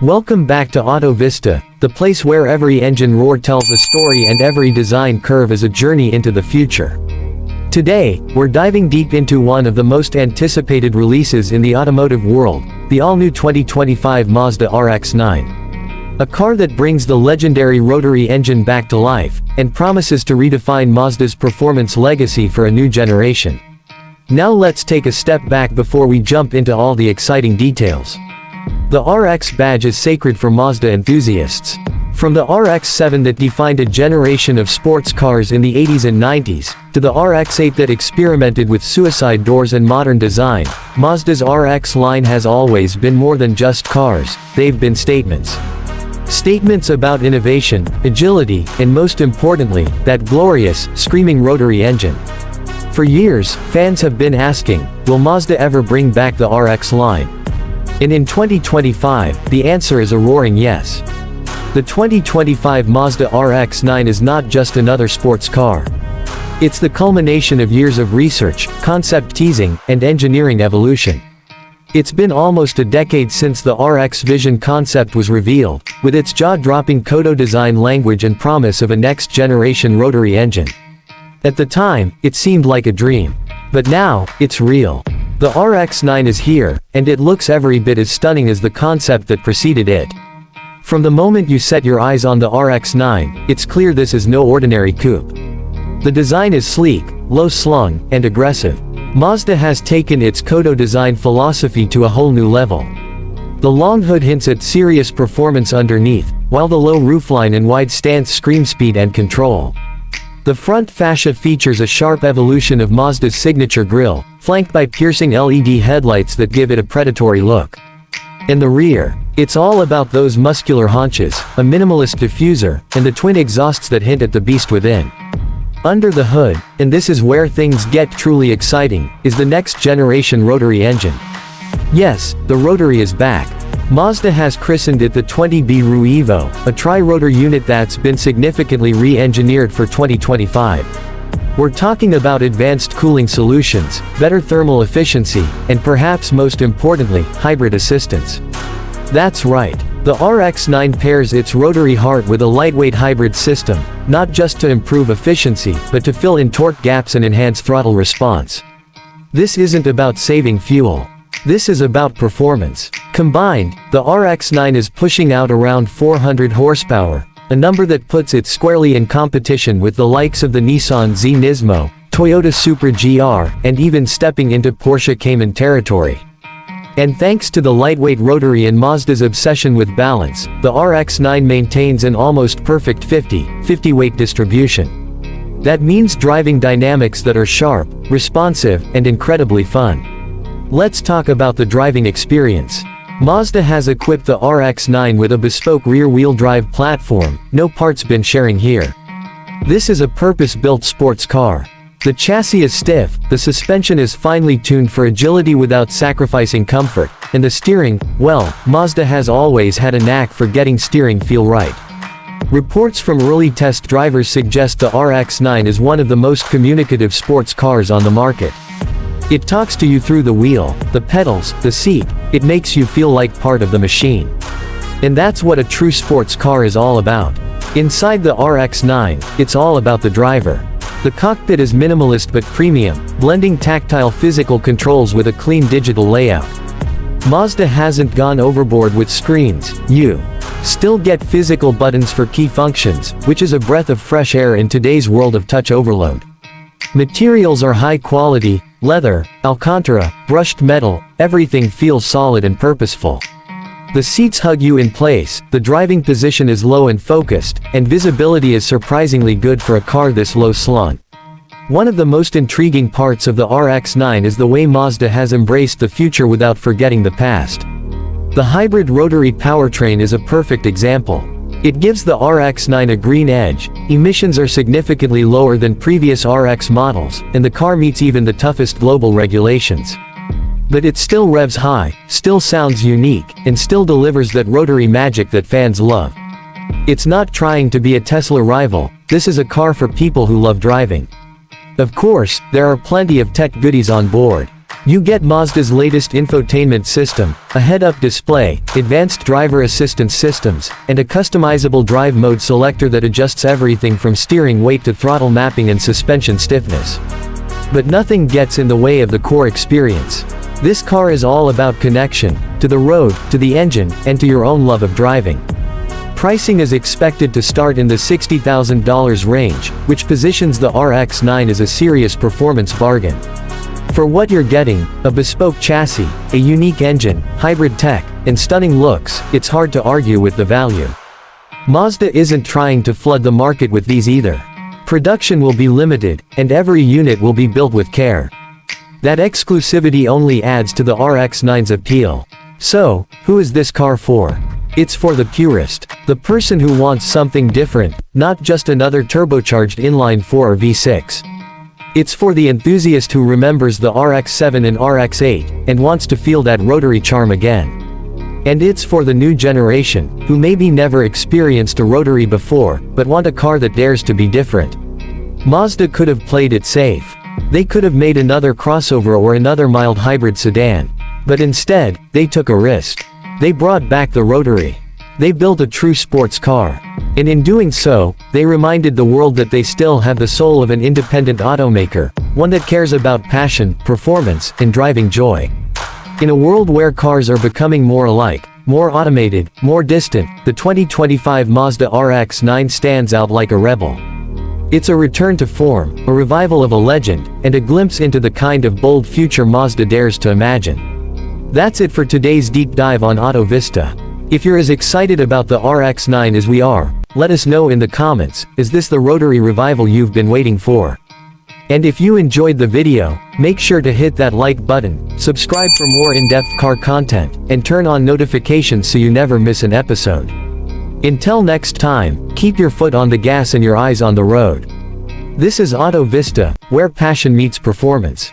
Welcome back to Auto Vista, the place where every engine roar tells a story and every design curve is a journey into the future. Today, we're diving deep into one of the most anticipated releases in the automotive world, the all-new 2025 Mazda RX-9. A car that brings the legendary rotary engine back to life, and promises to redefine Mazda's performance legacy for a new generation. Now let's take a step back before we jump into all the exciting details. The RX badge is sacred for Mazda enthusiasts. From the RX-7 that defined a generation of sports cars in the 80s and 90s, to the RX-8 that experimented with suicide doors and modern design, Mazda's RX line has always been more than just cars, they've been statements. Statements about innovation, agility, and most importantly, that glorious, screaming rotary engine. For years, fans have been asking, will Mazda ever bring back the RX line? And in 2025, the answer is a roaring yes. The 2025 Mazda RX-9 is not just another sports car. It's the culmination of years of research, concept teasing, and engineering evolution. It's been almost a decade since the RX Vision concept was revealed, with its jaw-dropping Kodo design language and promise of a next-generation rotary engine. At the time, it seemed like a dream. But now, it's real. The RX-9 is here, and it looks every bit as stunning as the concept that preceded it. From the moment you set your eyes on the RX-9, it's clear this is no ordinary coupe. The design is sleek, low-slung, and aggressive. Mazda has taken its Kodo design philosophy to a whole new level. The long hood hints at serious performance underneath, while the low roofline and wide stance scream speed and control. The front fascia features a sharp evolution of Mazda's signature grille, flanked by piercing LED headlights that give it a predatory look. In the rear, it's all about those muscular haunches, a minimalist diffuser, and the twin exhausts that hint at the beast within. Under the hood, and this is where things get truly exciting, is the next-generation rotary engine. Yes, the rotary is back. Mazda has christened it the 20B Ru Evo, a tri-rotor unit that's been significantly re-engineered for 2025. We're talking about advanced cooling solutions, better thermal efficiency, and perhaps most importantly, hybrid assistance. That's right. The RX-9 pairs its rotary heart with a lightweight hybrid system, not just to improve efficiency, but to fill in torque gaps and enhance throttle response. This isn't about saving fuel. This is about performance. Combined, the RX-9 is pushing out around 400 horsepower, a number that puts it squarely in competition with the likes of the Nissan Z Nismo, Toyota Supra GR, and even stepping into Porsche Cayman territory. And thanks to the lightweight rotary and Mazda's obsession with balance, the RX-9 maintains an almost perfect 50/50 weight distribution. That means driving dynamics that are sharp, responsive, and incredibly fun. Let's talk about the driving experience. Mazda has equipped the RX-9 with a bespoke rear-wheel drive platform, no parts bin sharing here. This is a purpose-built sports car. The chassis is stiff, the suspension is finely tuned for agility without sacrificing comfort, and the steering, well, Mazda has always had a knack for getting steering feel right. Reports from early test drivers suggest the RX-9 is one of the most communicative sports cars on the market. It talks to you through the wheel, the pedals, the seat. It makes you feel like part of the machine. And that's what a true sports car is all about. Inside the RX-9, it's all about the driver. The cockpit is minimalist but premium, blending tactile physical controls with a clean digital layout. Mazda hasn't gone overboard with screens. You still get physical buttons for key functions, which is a breath of fresh air in today's world of touch overload. Materials are high quality, leather, Alcantara, brushed metal, everything feels solid and purposeful. The seats hug you in place, the driving position is low and focused, and visibility is surprisingly good for a car this low-slung. One of the most intriguing parts of the RX-9 is the way Mazda has embraced the future without forgetting the past. The hybrid rotary powertrain is a perfect example. It gives the RX-9 a green edge, emissions are significantly lower than previous RX models, and the car meets even the toughest global regulations. But it still revs high, still sounds unique, and still delivers that rotary magic that fans love. It's not trying to be a Tesla rival, this is a car for people who love driving. Of course, there are plenty of tech goodies on board. You get Mazda's latest infotainment system, a head-up display, advanced driver assistance systems, and a customizable drive mode selector that adjusts everything from steering weight to throttle mapping and suspension stiffness. But nothing gets in the way of the core experience. This car is all about connection, to the road, to the engine, and to your own love of driving. Pricing is expected to start in the $60,000 range, which positions the RX-9 as a serious performance bargain. For what you're getting, a bespoke chassis, a unique engine, hybrid tech, and stunning looks, it's hard to argue with the value. Mazda isn't trying to flood the market with these either. Production will be limited, and every unit will be built with care. That exclusivity only adds to the RX-9's appeal. So, who is this car for? It's for the purist, the person who wants something different, not just another turbocharged inline-4 or V6. It's for the enthusiast who remembers the RX-7 and RX-8, and wants to feel that rotary charm again. And it's for the new generation, who maybe never experienced a rotary before, but want a car that dares to be different. Mazda could have played it safe. They could have made another crossover or another mild hybrid sedan. But instead, they took a risk. They brought back the rotary. They built a true sports car. And in doing so, they reminded the world that they still have the soul of an independent automaker, one that cares about passion, performance, and driving joy. In a world where cars are becoming more alike, more automated, more distant, the 2025 Mazda RX-9 stands out like a rebel. It's a return to form, a revival of a legend, and a glimpse into the kind of bold future Mazda dares to imagine. That's it for today's deep dive on Auto Vista. If you're as excited about the RX-9 as we are, let us know in the comments. Is this the rotary revival you've been waiting for? And if you enjoyed the video, make sure to hit that like button, subscribe for more in-depth car content, and turn on notifications so you never miss an episode. Until next time, keep your foot on the gas and your eyes on the road. This is Auto Vista, where passion meets performance.